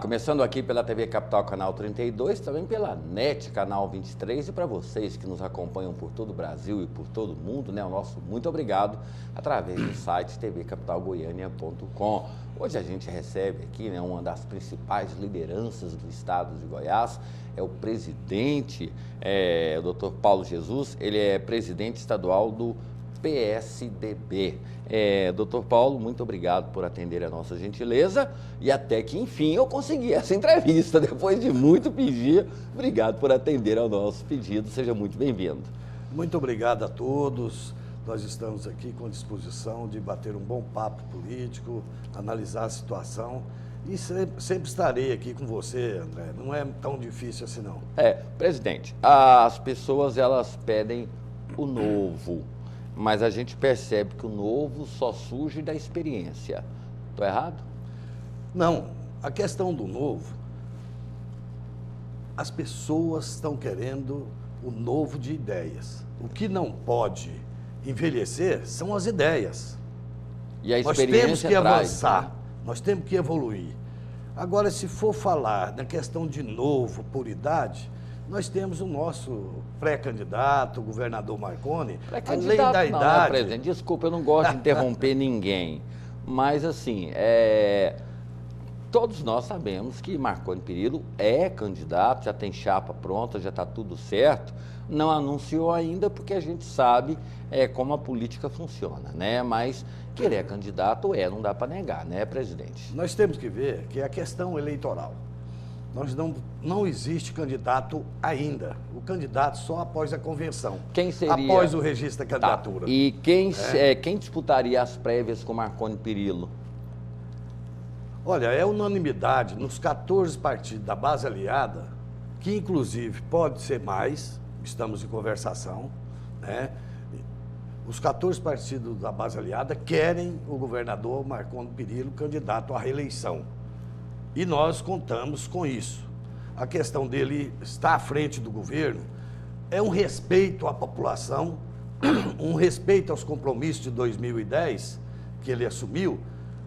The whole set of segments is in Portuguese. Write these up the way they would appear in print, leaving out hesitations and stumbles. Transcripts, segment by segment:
começando aqui pela TV Capital, canal 32, também pela NET, canal 23, e para vocês que nos acompanham por todo o Brasil e por todo o mundo, né, o nosso muito obrigado, através do site tvcapitalgoiania.com. Hoje a gente recebe aqui, né, uma das principais lideranças do estado de Goiás, é o presidente, o Dr. Paulo Jesus, ele é presidente estadual do PSDB. Doutor Paulo, muito obrigado por atender a nossa gentileza e até que, enfim, eu consegui essa entrevista, depois de muito pedir. Obrigado por atender ao nosso pedido, seja muito bem-vindo. Muito obrigado a todos. Nós estamos aqui com disposição de bater um bom papo político, analisar a situação e sempre estarei aqui com você, André. Não é tão difícil assim, não. Presidente, as pessoas, elas pedem o novo, mas a gente percebe que o novo só surge da experiência. Estou errado? Não, a questão do novo, as pessoas estão querendo o novo de ideias. O que não pode envelhecer são as ideias. E a experiência nós temos que traz, avançar, né? Nós temos que evoluir. Agora, se for falar na questão de novo por idade, nós temos o nosso pré-candidato, o governador Marconi, além da idade... Presidente, desculpa, eu não gosto de interromper ninguém, mas assim, todos nós sabemos que Marconi Perillo é candidato, já tem chapa pronta, já está tudo certo, não anunciou ainda porque a gente sabe como a política funciona, né? Mas que ele é candidato, não dá para negar, né, presidente? Nós temos que ver que é a questão eleitoral. Não existe candidato ainda. O candidato só após a convenção. Quem seria? Após o registro da candidatura. Tá. E quem disputaria as prévias com Marconi Perillo? Olha, é unanimidade nos 14 partidos da base aliada, que inclusive pode ser mais, estamos em conversação, né? Os 14 partidos da base aliada querem o governador Marconi Perillo candidato à reeleição. E nós contamos com isso. A questão dele estar à frente do governo é um respeito à população, um respeito aos compromissos de 2010, que ele assumiu,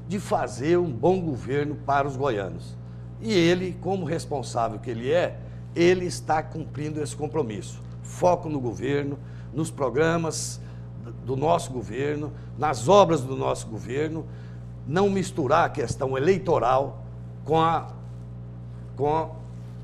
de fazer um bom governo para os goianos. E ele, como responsável que ele está cumprindo esse compromisso. Foco no governo, nos programas do nosso governo, nas obras do nosso governo, não misturar a questão eleitoral com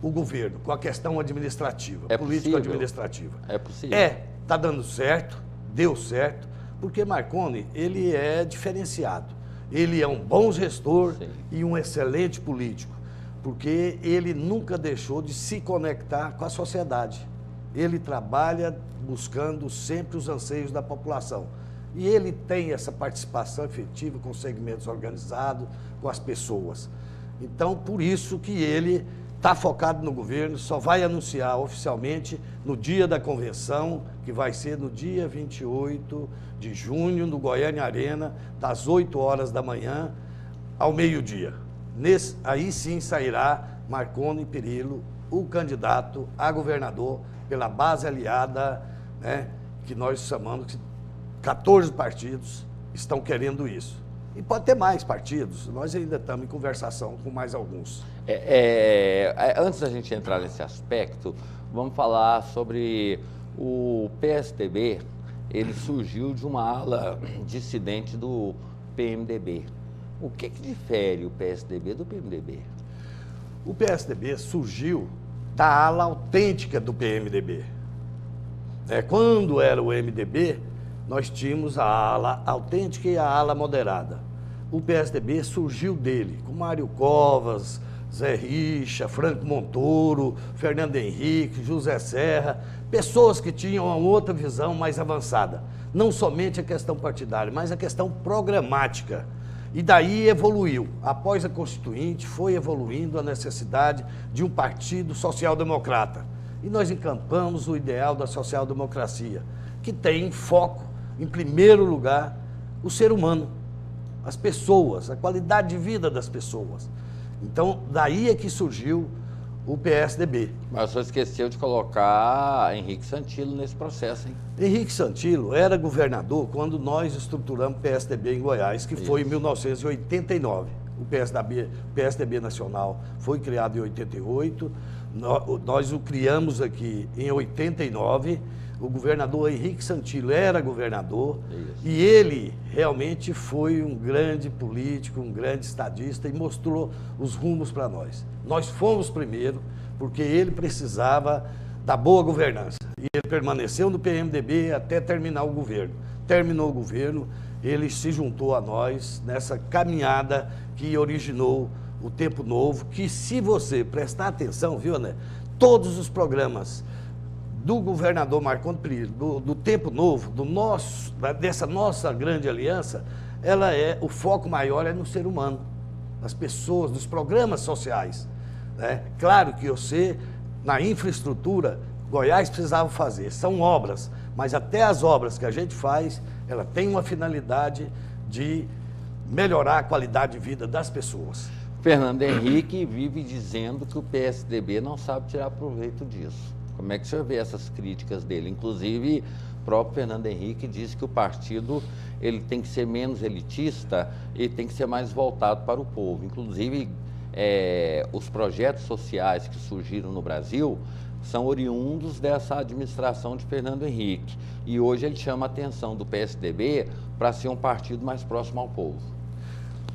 o governo, com a questão administrativa, político-administrativa. É possível? Está dando certo, deu certo, porque Marconi, ele é diferenciado. Ele é um bom gestor. Sim. E um excelente político, porque ele nunca deixou de se conectar com a sociedade. Ele trabalha buscando sempre os anseios da população. E ele tem essa participação efetiva com os segmentos organizados, com as pessoas. Então, por isso que ele está focado no governo, só vai anunciar oficialmente no dia da convenção, que vai ser no dia 28 de junho, no Goiânia Arena, das 8 horas da manhã ao meio-dia. Aí sim sairá Marconi Perillo, o candidato a governador pela base aliada, né, que nós chamamos de 14 partidos estão querendo isso. E pode ter mais partidos, nós ainda estamos em conversação com mais alguns. Antes da gente entrar nesse aspecto, vamos falar sobre o PSDB. Ele surgiu de uma ala dissidente do PMDB. O que difere o PSDB do PMDB? O PSDB surgiu da ala autêntica do PMDB. Quando era o MDB, nós tínhamos a ala autêntica e a ala moderada. O PSDB surgiu dele, com Mário Covas, Zé Richa, Franco Montoro, Fernando Henrique, José Serra, pessoas que tinham uma outra visão mais avançada. Não somente a questão partidária, mas a questão programática. E daí evoluiu. Após a Constituinte, foi evoluindo a necessidade de um partido social-democrata. E nós encampamos o ideal da social-democracia, que tem em foco, em primeiro lugar, o ser humano, as pessoas, a qualidade de vida das pessoas. Então, daí é que surgiu o PSDB. Mas o senhor esqueceu de colocar Henrique Santilo nesse processo, hein? Henrique Santilo era governador quando nós estruturamos o PSDB em Goiás, que foi em 1989. o PSDB Nacional foi criado em 88, nós o criamos aqui em 89, o governador Henrique Santillo era governador. Isso. E ele realmente foi um grande político, um grande estadista e mostrou os rumos para nós. Nós fomos primeiro porque ele precisava da boa governança e ele permaneceu no PMDB até terminar o governo. Terminou o governo, ele se juntou a nós nessa caminhada que originou o Tempo Novo, que se você prestar atenção, viu, né? Todos os programas do governador Marcondes Perillo, do Tempo Novo, dessa nossa grande aliança, o foco maior é no ser humano, nas pessoas, nos programas sociais, né? Claro que na infraestrutura, Goiás precisava fazer, são obras, mas até as obras que a gente faz, ela tem uma finalidade de melhorar a qualidade de vida das pessoas. Fernando Henrique vive dizendo que o PSDB não sabe tirar proveito disso. Como é que o senhor vê essas críticas dele? Inclusive, o próprio Fernando Henrique disse que o partido ele tem que ser menos elitista e tem que ser mais voltado para o povo. Inclusive, os projetos sociais que surgiram no Brasil são oriundos dessa administração de Fernando Henrique. E hoje ele chama a atenção do PSDB para ser um partido mais próximo ao povo.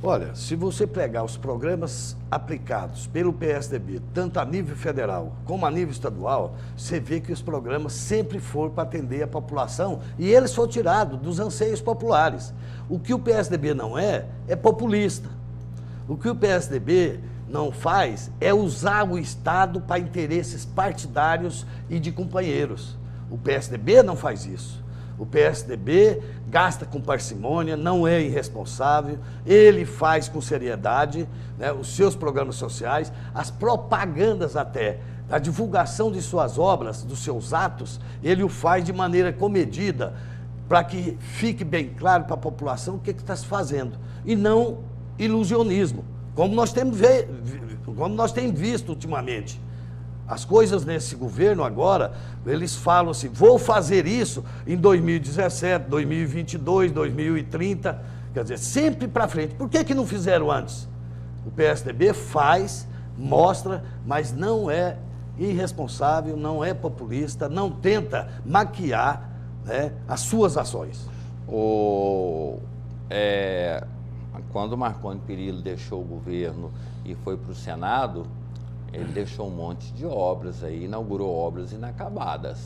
Olha, se você pegar os programas aplicados pelo PSDB, tanto a nível federal como a nível estadual, você vê que os programas sempre foram para atender a população e eles foram tirados dos anseios populares. O que o PSDB não é populista. O que o PSDB não faz é usar o Estado para interesses partidários e de companheiros. O PSDB não faz isso. O PSDB gasta com parcimônia, não é irresponsável, ele faz com seriedade, né, os seus programas sociais, as propagandas até, a divulgação de suas obras, dos seus atos, ele o faz de maneira comedida, para que fique bem claro para a população o que está se fazendo, e não ilusionismo, como nós temos visto ultimamente. As coisas nesse governo agora, eles falam assim, vou fazer isso em 2017, 2022, 2030, quer dizer, sempre para frente. Por que não fizeram antes? O PSDB faz, mostra, mas não é irresponsável, não é populista, não tenta maquiar, né, as suas ações. Quando o Marcondes Perillo deixou o governo e foi para o Senado, ele deixou um monte de obras aí, inaugurou obras inacabadas.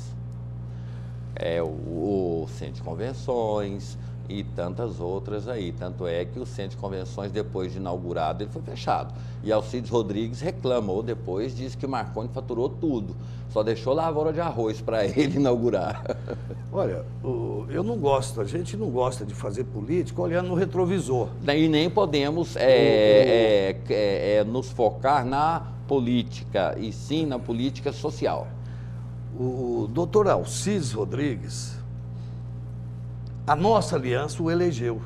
O Centro de Convenções e tantas outras aí. Tanto é que o Centro de Convenções, depois de inaugurado, ele foi fechado. E Alcides Rodrigues reclamou depois, disse que o Marcondes faturou tudo. Só deixou lavoura de arroz para ele inaugurar. Olha, a gente não gosta de fazer política olhando no retrovisor. E nem podemos nos focar na política, e sim na política social. O doutor Alcides Rodrigues, a nossa aliança o elegeu.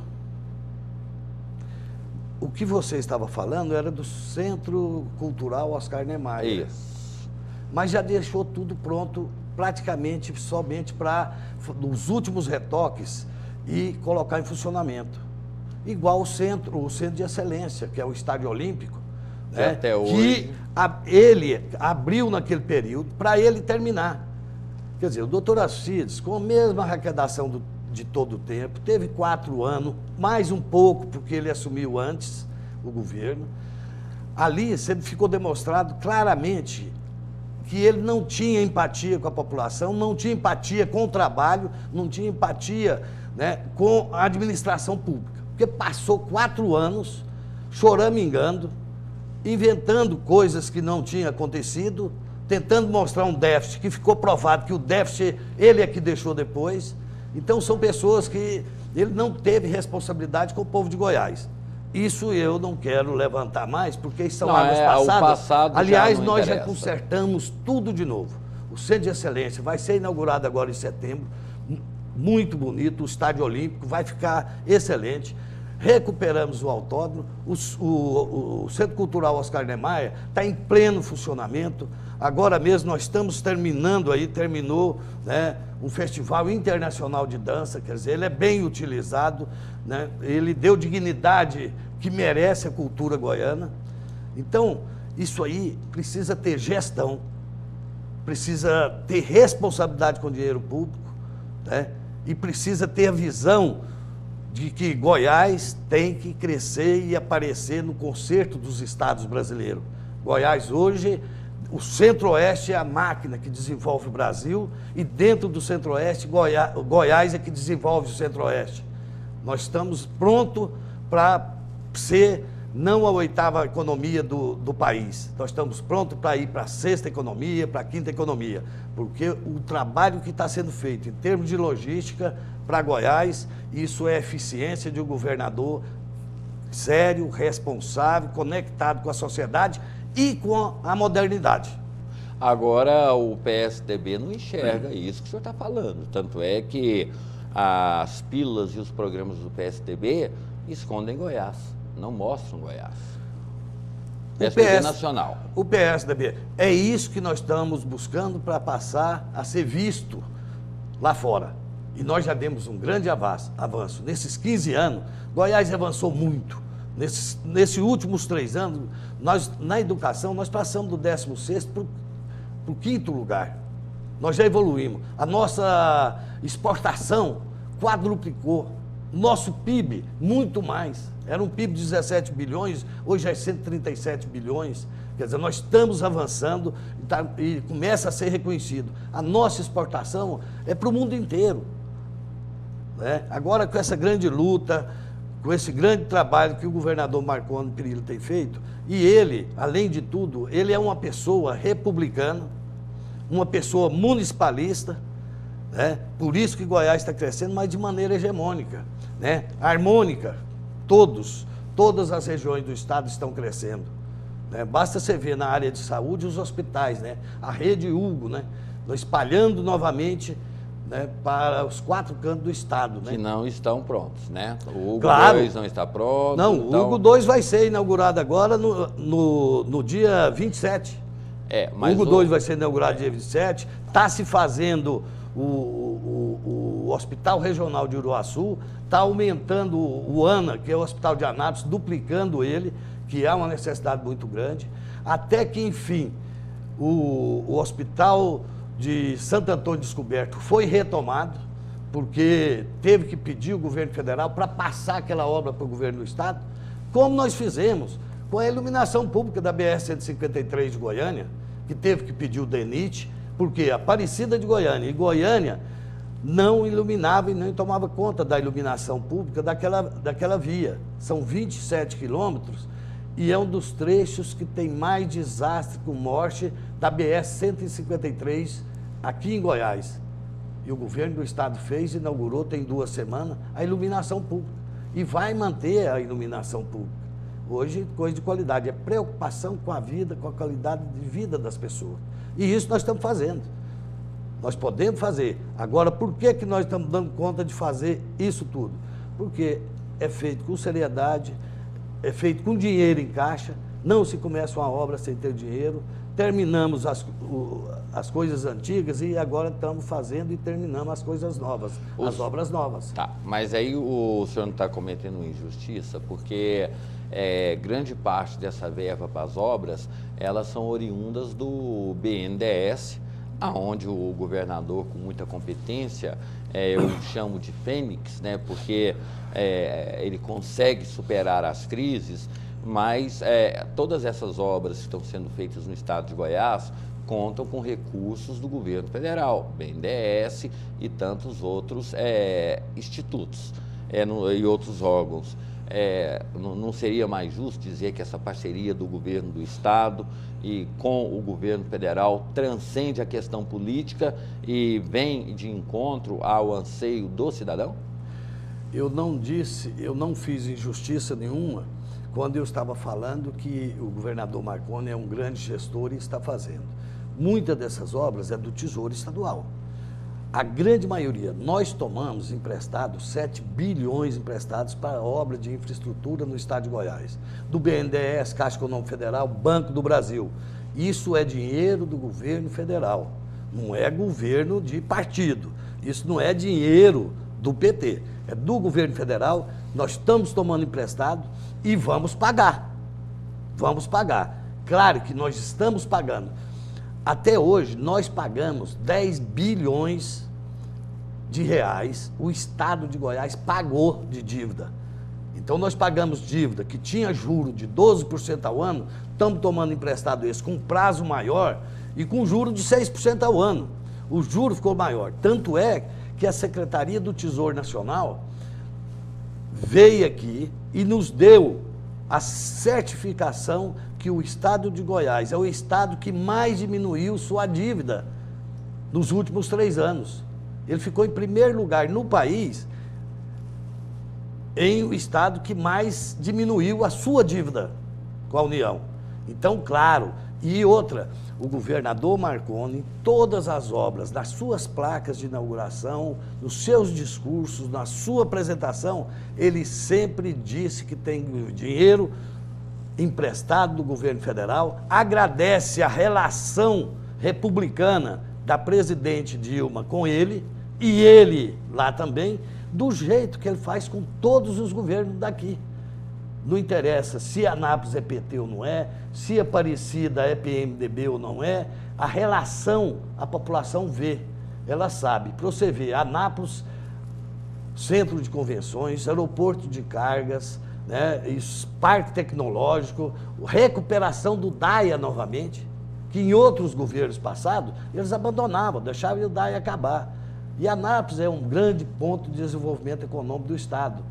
O que você estava falando era do Centro Cultural Oscar Niemeyer. Isso. Mas já deixou tudo pronto, praticamente somente para os últimos retoques e colocar em funcionamento. Igual o centro de excelência, que é o Estádio Olímpico, né? Até hoje. Ele abriu naquele período para ele terminar. Quer dizer, o doutor Alcides, com a mesma arrecadação de todo o tempo, teve 4 anos, mais um pouco, porque ele assumiu antes o governo. Ali sempre ficou demonstrado claramente que ele não tinha empatia com a população, não tinha empatia com o trabalho, não tinha empatia, né, com a administração pública. Porque passou 4 anos choramingando, inventando coisas que não tinham acontecido, tentando mostrar um déficit, que ficou provado que o déficit ele é que deixou depois. Então são pessoas que ele não teve responsabilidade com o povo de Goiás. Isso eu não quero levantar mais, porque são águas passadas. O passado aliás, nós já consertamos tudo de novo. O Centro de Excelência vai ser inaugurado agora em setembro, muito bonito, o Estádio Olímpico vai ficar excelente. Recuperamos o autódromo, o Centro Cultural Oscar Niemeyer está em pleno funcionamento. Agora mesmo nós estamos terminou, né, um festival internacional de dança, quer dizer, ele é bem utilizado, né, ele deu dignidade que merece a cultura goiana. Então, isso aí precisa ter gestão, precisa ter responsabilidade com o dinheiro público, né? E precisa ter a visão de que Goiás tem que crescer e aparecer no concerto dos estados brasileiros. Goiás hoje, o Centro-Oeste é a máquina que desenvolve o Brasil e dentro do Centro-Oeste, Goiás é que desenvolve o Centro-Oeste. Nós estamos prontos para ser não a 8ª economia do país. Nós estamos prontos para ir para a 6ª economia, para a 5ª economia, porque o trabalho que está sendo feito em termos de logística para Goiás, isso é eficiência de um governador sério, responsável, conectado com a sociedade e com a modernidade. Agora, o PSDB não enxerga isso que o senhor está falando. Tanto é que as pílulas e os programas do PSDB escondem Goiás, não mostram Goiás. PSDB nacional. O PSDB. É isso que nós estamos buscando para passar a ser visto lá fora. E nós já demos um grande avanço. Nesses 15 anos, Goiás avançou muito. Nesses últimos 3 anos, nós, na educação, nós passamos do 16º para o 5º lugar. Nós já evoluímos. A nossa exportação quadruplicou. Nosso PIB, muito mais. Era um PIB de 17 bilhões, hoje é 137 bilhões. Quer dizer, nós estamos avançando e começa a ser reconhecido. A nossa exportação é para o mundo inteiro, né? Agora, com essa grande luta, com esse grande trabalho que o governador Marconi Perillo tem feito, e ele, além de tudo, ele é uma pessoa republicana, uma pessoa municipalista, né? Por isso que Goiás está crescendo, mas de maneira hegemônica, né? Harmônica. Todas as regiões do estado estão crescendo, né? Basta você ver na área de saúde os hospitais, né? A rede Hugo, né? Espalhando novamente, né, para os 4 cantos do estado, né? Que não estão prontos, né? O Hugo Claro. 2 não está pronto. Não, então... o Hugo 2 vai ser inaugurado agora no dia 27. Mas o Hugo 2 vai ser inaugurado dia 27. Está se fazendo o Hospital Regional de Uruaçu, está aumentando o ANA, que é o Hospital de Anápolis, duplicando ele, que é uma necessidade muito grande, até que, enfim, o Hospital de Santo Antônio Descoberto foi retomado, porque teve que pedir o governo federal para passar aquela obra para o governo do estado, como nós fizemos com a iluminação pública da BR-153 de Goiânia, que teve que pedir o DENIT, porque Aparecida de Goiânia e Goiânia não iluminava e nem tomava conta da iluminação pública daquela via. São 27 quilômetros e é um dos trechos que tem mais desastre com morte da BR-153 aqui em Goiás. E o governo do estado inaugurou, tem 2 semanas, a iluminação pública. E vai manter a iluminação pública. Hoje, coisa de qualidade, é preocupação com a vida, com a qualidade de vida das pessoas. E isso nós estamos fazendo. Nós podemos fazer. Agora, por que nós estamos dando conta de fazer isso tudo? Porque é feito com seriedade, é feito com dinheiro em caixa, não se começa uma obra sem ter dinheiro, terminamos as coisas antigas e agora estamos fazendo e terminamos as coisas novas, as obras novas. Tá, mas aí o senhor não está cometendo injustiça, porque grande parte dessa verba para as obras, elas são oriundas do BNDES, aonde o governador, com muita competência, eu chamo de fênix, né, porque ele consegue superar as crises, mas todas essas obras que estão sendo feitas no estado de Goiás contam com recursos do governo federal, BNDES e tantos outros institutos e outros órgãos. Não seria mais justo dizer que essa parceria do governo do estado e com o governo federal transcende a questão política e vem de encontro ao anseio do cidadão? Eu não fiz injustiça nenhuma quando eu estava falando que o governador Marconi é um grande gestor e está fazendo. Muitas dessas obras é do Tesouro Estadual. A grande maioria, nós tomamos emprestados, 7 bilhões emprestados para obra de infraestrutura no estado de Goiás. Do BNDES, Caixa Econômica Federal, Banco do Brasil. Isso é dinheiro do governo federal, não é governo de partido. Isso não é dinheiro do PT, é do governo federal Nós estamos tomando emprestado e vamos pagar. Vamos pagar. Claro que nós estamos pagando. Até hoje, nós pagamos 10 bilhões de reais, o Estado de Goiás pagou de dívida. Então, nós pagamos dívida que tinha juro de 12% ao ano, estamos tomando emprestado esse com prazo maior e com juro de 6% ao ano. O juro ficou maior. Tanto é que a Secretaria do Tesouro Nacional veio aqui e nos deu a certificação que o Estado de Goiás é o Estado que mais diminuiu sua dívida nos últimos 3 anos. Ele ficou em primeiro lugar no país em o Estado que mais diminuiu a sua dívida com a União. Então, claro, e outra, o governador Marconi, todas as obras, nas suas placas de inauguração, nos seus discursos, na sua apresentação, ele sempre disse que tem dinheiro emprestado do governo federal, agradece a relação republicana da presidente Dilma com ele, e ele lá também, do jeito que ele faz com todos os governos daqui. Não interessa se Anápolis é PT ou não é, se Aparecida é PMDB ou não é, a relação a população vê, ela sabe. Para você ver, Anápolis, centro de convenções, aeroporto de cargas, né, parque tecnológico, recuperação do DAIA novamente, que em outros governos passados eles abandonavam, deixavam o DAIA acabar. E Anápolis é um grande ponto de desenvolvimento econômico do Estado.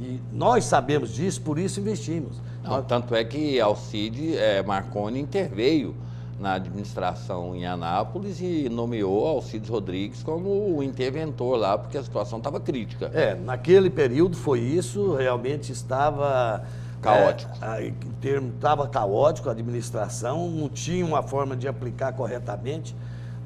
E nós sabemos disso, por isso investimos. Não, tanto é que Alcide Marconi interveio na administração em Anápolis e nomeou Alcides Rodrigues como o interventor lá, porque a situação estava crítica. Naquele período foi isso, realmente estava caótico. Estava caótico, a administração não tinha uma forma de aplicar corretamente,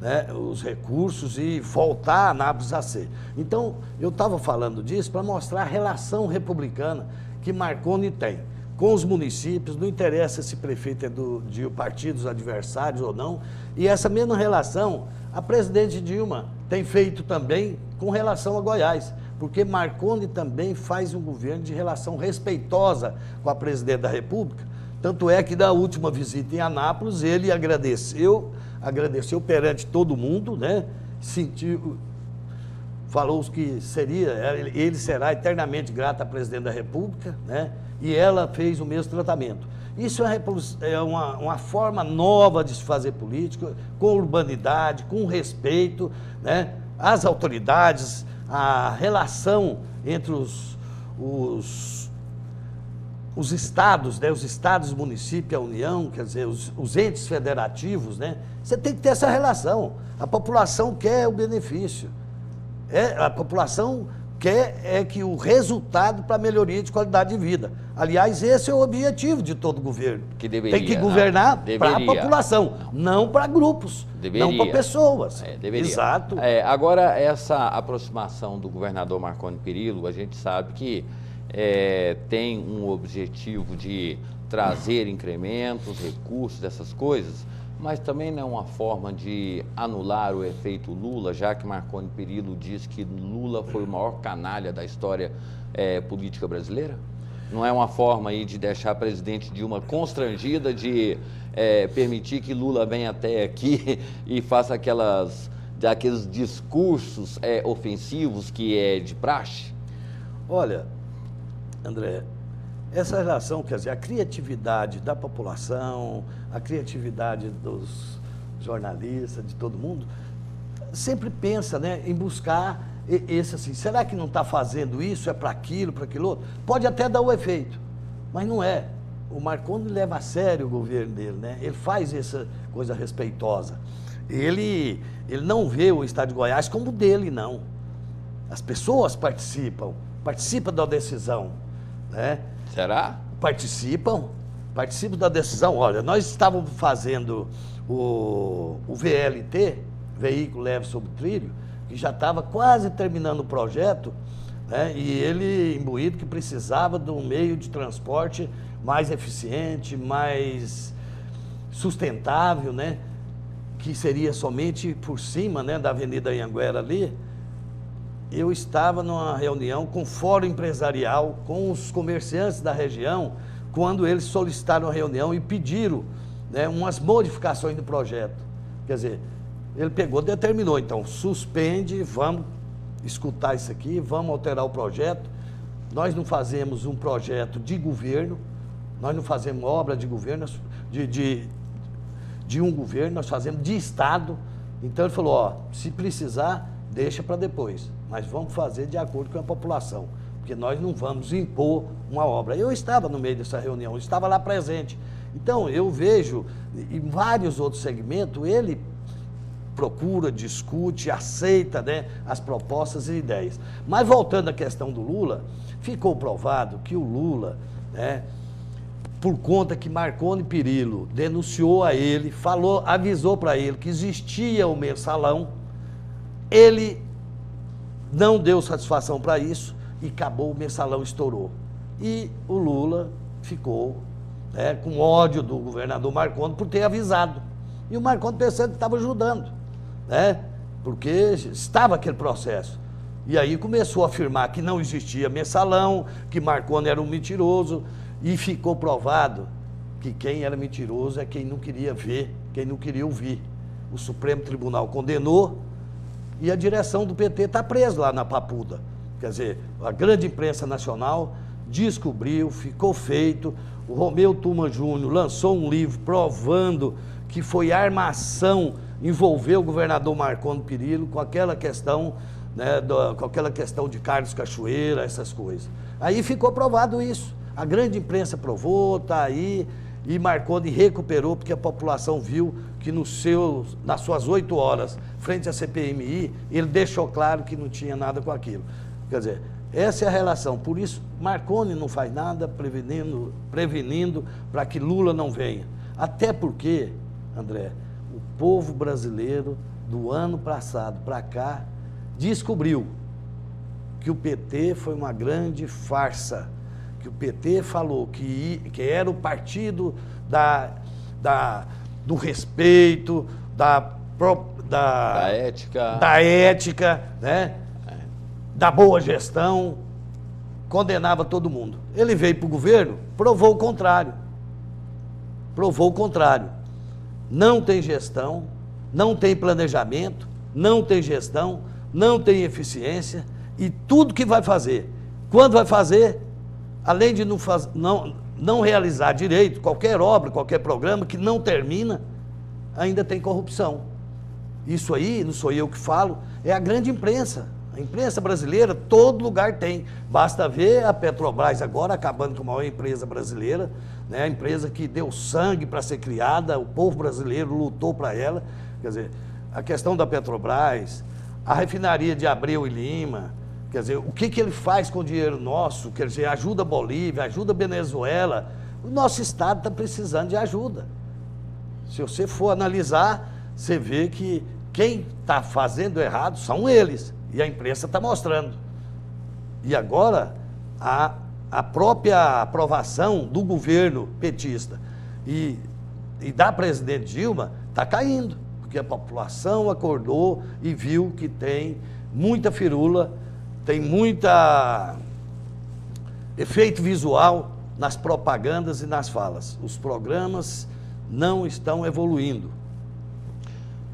né, os recursos e voltar a Anápolis a ser. Então, eu estava falando disso para mostrar a relação republicana que Marconi tem com os municípios, não interessa se prefeito é de partidos adversários ou não, e essa mesma relação a presidente Dilma tem feito também com relação a Goiás, porque Marconi também faz um governo de relação respeitosa com a presidente da República, tanto é que na última visita em Anápolis ele agradeceu perante todo mundo, né? Falou que ele será eternamente grato à presidente da República, né? E ela fez o mesmo tratamento. Isso é uma forma nova de se fazer política, com urbanidade, com respeito, né? As autoridades, a relação entre os estados, né? Os estados, município, a União, quer dizer, os entes federativos, né? Você tem que ter essa relação. A população quer o benefício. A população quer que o resultado para a melhoria de qualidade de vida. Aliás, esse é o objetivo de todo governo. Que deveria, tem que governar para a população, não para grupos, não para pessoas. Deveria. Exato. Agora, essa aproximação do governador Marconi Perillo, a gente sabe que tem um objetivo de trazer incrementos, recursos, essas coisas, mas também não é uma forma de anular o efeito Lula, já que Marconi Perillo diz que Lula foi o maior canalha da história política brasileira? Não é uma forma aí de deixar a presidente Dilma constrangida, de permitir que Lula venha até aqui e faça aqueles discursos ofensivos que é de praxe? Olha, André, essa relação, quer dizer, a criatividade da população, a criatividade dos jornalistas, de todo mundo, sempre pensa, né, em buscar esse assim, será que não está fazendo isso, é para aquilo outro? Pode até dar o efeito, mas não é. O Marconi leva a sério o governo dele, né? Ele faz essa coisa respeitosa. Ele não vê o Estado de Goiás como dele, não. As pessoas participam da decisão, né? Será? Participam da decisão. Olha, nós estávamos fazendo o VLT, Veículo Leve sobre Trilho, que já estava quase terminando o projeto, né? E ele imbuído que precisava de um meio de transporte mais eficiente, mais sustentável, né? Que seria somente por cima, né, da Avenida Anhanguera ali. eu estava numa reunião com o Fórum Empresarial, com os comerciantes da região, quando eles solicitaram a reunião e pediram, né, umas modificações do projeto. Quer dizer, ele pegou, determinou, então, suspende, vamos escutar isso aqui, vamos alterar o projeto. Nós não fazemos um projeto de governo, nós não fazemos obra de governo, de um governo, nós fazemos de Estado. Então ele falou, ó, se precisar, deixa para depois, mas vamos fazer de acordo com a população, porque nós não vamos impor uma obra. Eu estava no meio dessa reunião, eu estava lá presente. Então eu vejo, em vários outros segmentos, ele procura, discute, aceita, né, as propostas e ideias. Mas voltando à questão do Lula, ficou provado que o Lula, né, por conta que Marconi Perillo denunciou a ele, falou, avisou para ele que existia o mensalão, ele não deu satisfação para isso e acabou, o mensalão estourou. E o Lula ficou, né, com ódio do governador Marconi por ter avisado. E o Marconi pensando que estava ajudando, né, porque estava aquele processo. E aí começou a afirmar que não existia mensalão, que Marconi era um mentiroso, e ficou provado que quem era mentiroso é quem não queria ver, quem não queria ouvir. O Supremo Tribunal condenou e a direção do PT está presa lá na Papuda. Quer dizer, a grande imprensa nacional descobriu, ficou feito. O Romeu Tuma Júnior lançou um livro provando que foi armação, envolveu o governador Marconi Perillo com aquela questão, né, com aquela questão de Carlos Cachoeira, essas coisas. Aí ficou provado isso. A grande imprensa provou, está aí, e Marconi recuperou, porque a população viu que nas suas 8 horas, frente à CPMI, ele deixou claro que não tinha nada com aquilo. Quer dizer, essa é a relação. Por isso, Marconi não faz nada prevenindo para que Lula não venha. Até porque, André, o povo brasileiro, do ano passado para cá, descobriu que o PT foi uma grande farsa, que o PT falou que era o partido do respeito, da ética, né? Da boa gestão, condenava todo mundo. Ele veio para o governo, provou o contrário. Provou o contrário. Não tem gestão, não tem planejamento, não tem gestão, não tem eficiência, e tudo que vai fazer, quando vai fazer, além de não realizar direito, qualquer obra, qualquer programa que não termina, ainda tem corrupção. Isso aí, não sou eu que falo, é a grande imprensa. A imprensa brasileira, todo lugar tem. Basta ver a Petrobras agora acabando com a maior empresa brasileira, né? A empresa que deu sangue para ser criada, o povo brasileiro lutou para ela. Quer dizer, a questão da Petrobras, a refinaria de Abreu e Lima, quer dizer, o que ele faz com o dinheiro nosso? Quer dizer, ajuda a Bolívia, ajuda a Venezuela. O nosso Estado está precisando de ajuda. Se você for analisar, você vê que quem está fazendo errado são eles. E a imprensa está mostrando. E agora, a própria aprovação do governo petista e da presidente Dilma está caindo. Porque a população acordou e viu que tem muita firula, tem muita efeito visual nas propagandas e nas falas. Os programas não estão evoluindo.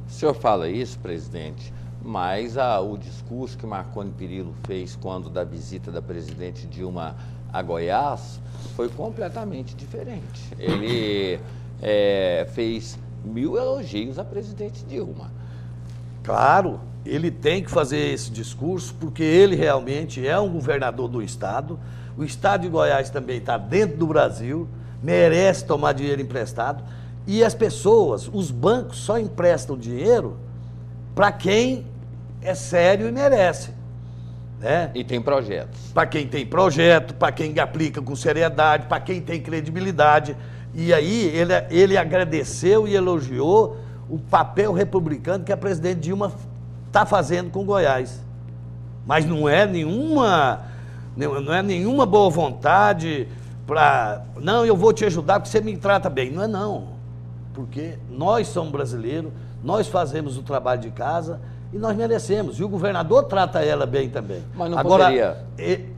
O senhor fala isso, presidente, mas o discurso que Marconi Perillo fez quando da visita da presidente Dilma a Goiás foi completamente diferente. Ele fez 1000 elogios à presidente Dilma. Claro, ele tem que fazer esse discurso porque ele realmente é um governador do Estado. O Estado de Goiás também está dentro do Brasil, merece tomar dinheiro emprestado. E as pessoas, os bancos só emprestam dinheiro para quem é sério e merece, né? E tem projetos. Para quem tem projeto, para quem aplica com seriedade, para quem tem credibilidade. E aí ele agradeceu e elogiou o papel republicano que a presidente Dilma está fazendo com Goiás. Mas não é nenhuma boa vontade para... Não, eu vou te ajudar porque você me trata bem. Não é não. Porque nós somos brasileiros, nós fazemos o trabalho de casa E nós merecemos. E o governador trata ela bem também. Mas não Agora, poderia...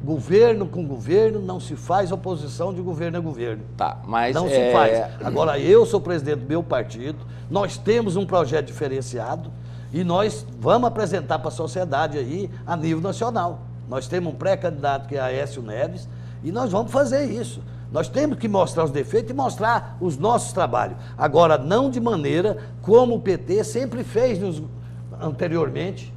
governo com governo não se faz oposição de governo a governo. Tá, mas... Não se faz. Agora, eu sou presidente do meu partido, nós temos um projeto diferenciado e nós vamos apresentar para a sociedade aí a nível nacional. Nós temos um pré-candidato que é Aécio Neves e nós vamos fazer isso. Nós temos que mostrar os defeitos e mostrar os nossos trabalhos. Agora, não de maneira como o PT sempre fez anteriormente.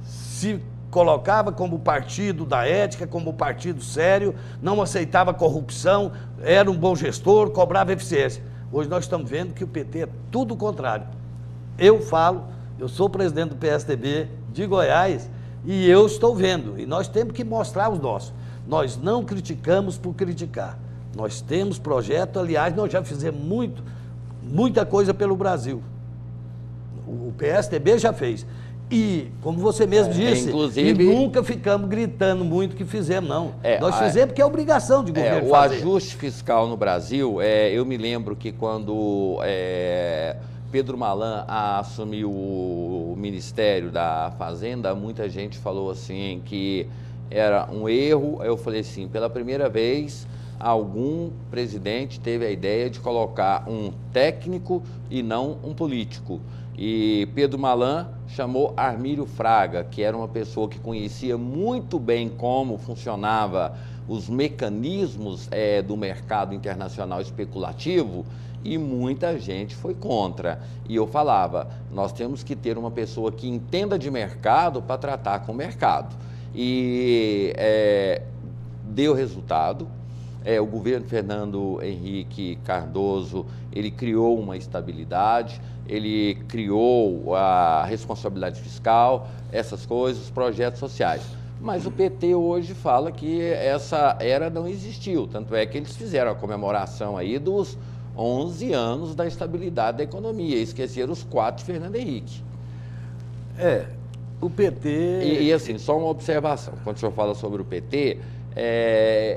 Se colocava como partido da ética, como partido sério, não aceitava corrupção, era um bom gestor, cobrava eficiência. Hoje nós estamos vendo que o PT é tudo o contrário. Eu sou presidente do PSDB de Goiás e eu estou vendo. E nós temos que mostrar os nossos. Nós não criticamos por criticar. Nós temos projeto, aliás, nós já fizemos muita coisa pelo Brasil. O PSDB já fez. E, como você mesmo disse, inclusive, e nunca ficamos gritando muito que fizemos, não. Nós fizemos porque é obrigação de governo fazer. O ajuste fiscal no Brasil, eu me lembro que quando Pedro Malan assumiu o Ministério da Fazenda, muita gente falou assim que era um erro. Eu falei assim, pela primeira vez, algum presidente teve a ideia de colocar um técnico e não um político. E Pedro Malan chamou Armírio Fraga, que era uma pessoa que conhecia muito bem como funcionava os mecanismos do mercado internacional especulativo, e muita gente foi contra. E eu falava, nós temos que ter uma pessoa que entenda de mercado para tratar com o mercado. E deu resultado. O governo Fernando Henrique Cardoso, ele criou uma estabilidade, ele criou a responsabilidade fiscal, essas coisas, os projetos sociais. Mas o PT hoje fala que essa era não existiu, tanto é que eles fizeram a comemoração aí dos 11 anos da estabilidade da economia, esqueceram os 4 de Fernando Henrique. O PT... E assim, só uma observação, quando o senhor fala sobre o PT,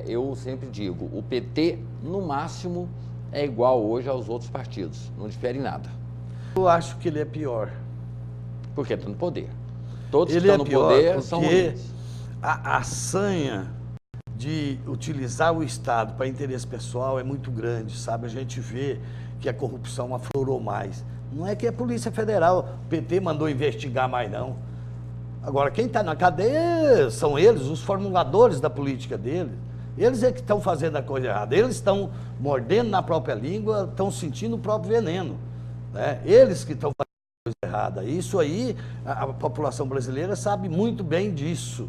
eu sempre digo, o PT, no máximo, é igual hoje aos outros partidos, não difere em nada. Eu acho que ele é pior. Porque está no poder. Todos que estão no poder são ruins. A sanha de utilizar o Estado para interesse pessoal é muito grande, sabe? A gente vê que a corrupção aflorou mais. Não é que a Polícia Federal, o PT mandou investigar mais, não. Agora, quem está na cadeia são eles, os formuladores da política deles. Eles é que estão fazendo a coisa errada. Eles estão mordendo na própria língua, estão sentindo o próprio veneno, né? Eles que estão fazendo a coisa errada. Isso aí, a população brasileira sabe muito bem disso.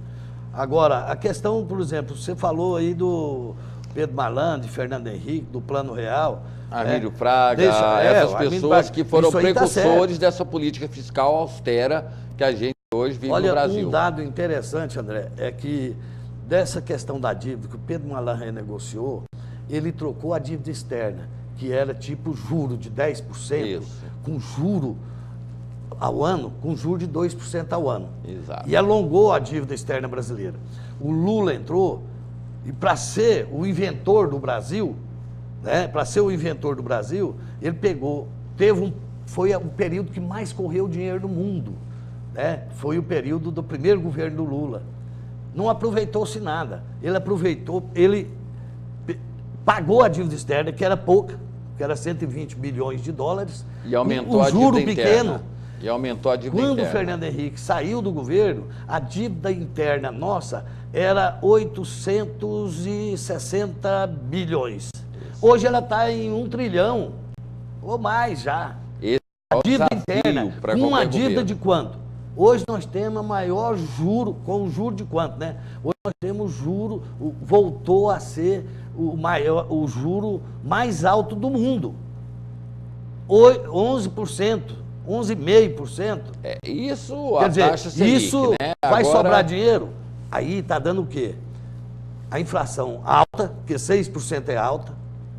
Agora, a questão, por exemplo, você falou aí do Pedro Malan, de Fernando Henrique, do Plano Real. Armírio Fraga, essas pessoas que foram precursores dessa política fiscal austera que a gente hoje vive no Brasil. Olha, um dado interessante, André, é que dessa questão da dívida que o Pedro Malan renegociou, ele trocou a dívida externa, que era tipo juro de 10%, com juro ao ano, com juro de 2% ao ano. Exato. E alongou a dívida externa brasileira. O Lula entrou e, para ser o inventor do Brasil, né, para ser o inventor do Brasil, ele foi o período que mais correu dinheiro no mundo, né? Foi o período do primeiro governo do Lula. Não aproveitou-se nada. Ele pagou a dívida externa, que era pouca, que era 120 bilhões de dólares. E aumentou a dívida interna. E aumentou a dívida interna. Quando o Fernando Henrique saiu do governo, a dívida interna nossa era 860 bilhões. Hoje ela está em 1 trilhão, ou mais já. A dívida interna, com uma dívida de quanto? Hoje nós temos a maior juro, com juro de quanto, né? Hoje nós temos juro, voltou a ser o juro mais alto do mundo. 11%, 11,5%. Isso, quer dizer, taxa Selic, isso né? Vai sobrar dinheiro? Aí está dando o quê? A inflação alta, porque 6% é alta,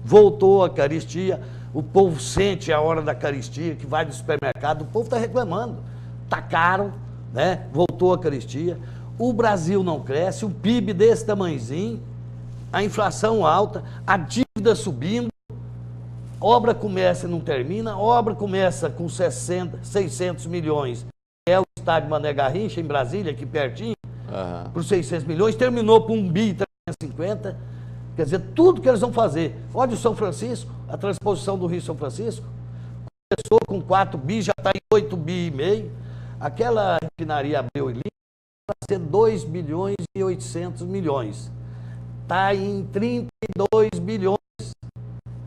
voltou a caristia, o povo sente a hora da caristia, que vai no supermercado, o povo está reclamando. Está caro, né? Voltou a caristia, o Brasil não cresce, o PIB desse tamanhozinho, a inflação alta, a dívida subindo, obra começa e não termina, obra começa com 600 milhões é o estádio Mané Garrincha, em Brasília, aqui pertinho, por 600 milhões, terminou por 1 bi 350. Quer dizer, tudo que eles vão fazer. Olha o São Francisco, a transposição do Rio São Francisco, começou com 4 bi, já está em 8 bi e meio. Aquela refinaria Abreu e Lima vai ser 2 bilhões e 800 milhões. Está em 32 bilhões.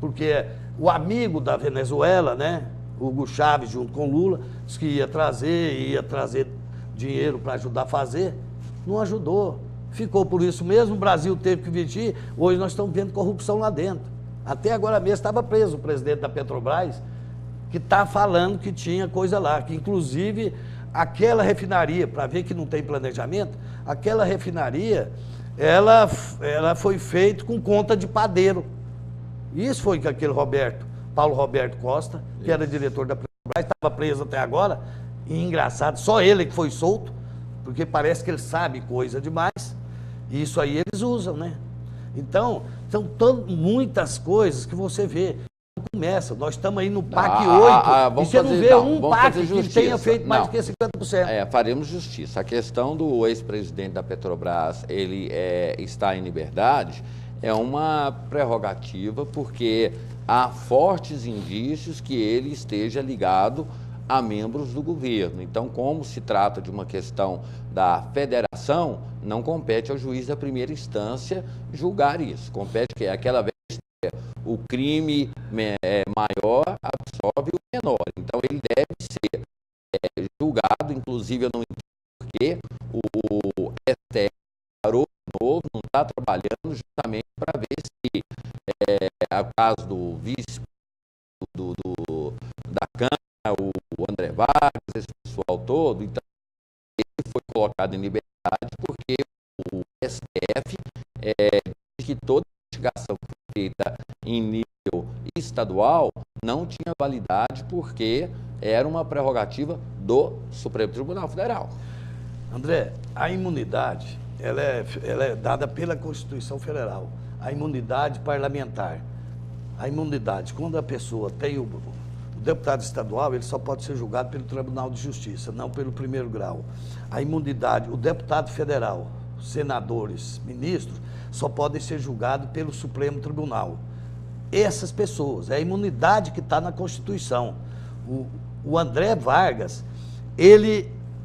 Porque o amigo da Venezuela, né, Hugo Chávez, junto com Lula, disse que ia trazer dinheiro para ajudar a fazer, não ajudou. Ficou por isso mesmo, o Brasil teve que investir, hoje nós estamos vendo corrupção lá dentro. Até agora mesmo estava preso o presidente da Petrobras, que está falando que tinha coisa lá, que inclusive aquela refinaria, para ver que não tem planejamento, aquela refinaria, ela foi feita com conta de padeiro. Isso foi que aquele Paulo Roberto Costa, que era diretor da Petrobras, estava preso até agora, e engraçado, só ele que foi solto, porque parece que ele sabe coisa demais, e isso aí eles usam, né? Então, são muitas coisas que você vê. Começa, nós estamos aí no PAC 8, e você não vê um PAC que tenha feito mais do que 50%. Faremos justiça. A questão do ex-presidente da Petrobras, ele está em liberdade, é uma prerrogativa, porque há fortes indícios que ele esteja ligado a membros do governo. Então, como se trata de uma questão da federação, não compete ao juiz da primeira instância julgar isso. Compete que aquela vez o crime maior absorve o menor. Então, ele deve ser julgado. Inclusive, eu não entendo porque o STF parou de novo, não está trabalhando justamente para ver se o caso do vice da Câmara, o André Vargas, esse pessoal todo. Então, ele foi colocado em liberdade porque o STF diz que toda investigação feita em nível estadual não tinha validade, porque era uma prerrogativa do Supremo Tribunal Federal. André, a imunidade, ela é dada pela Constituição Federal. A imunidade parlamentar. A imunidade, quando a pessoa tem o deputado estadual, ele só pode ser julgado pelo Tribunal de Justiça, não pelo primeiro grau. A imunidade, o deputado federal, senadores, ministros, só podem ser julgados pelo Supremo Tribunal. Essas pessoas, é a imunidade que está na Constituição. O André Vargas,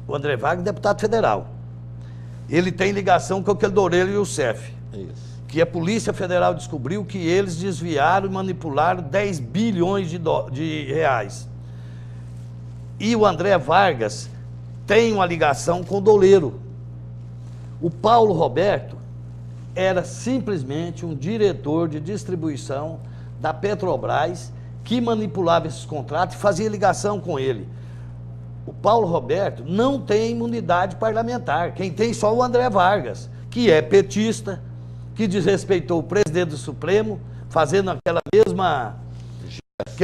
o André Vargas é deputado federal. Ele tem ligação com aquele Dorello e o CEF. Isso. Que a Polícia Federal descobriu que eles desviaram e manipularam 10 bilhões de reais. E o André Vargas tem uma ligação com o Doleiro. O Paulo Roberto era simplesmente um diretor de distribuição da Petrobras que manipulava esses contratos e fazia ligação com ele. O Paulo Roberto não tem imunidade parlamentar. Quem tem só o André Vargas, que é petista, que desrespeitou o presidente do Supremo, fazendo aquele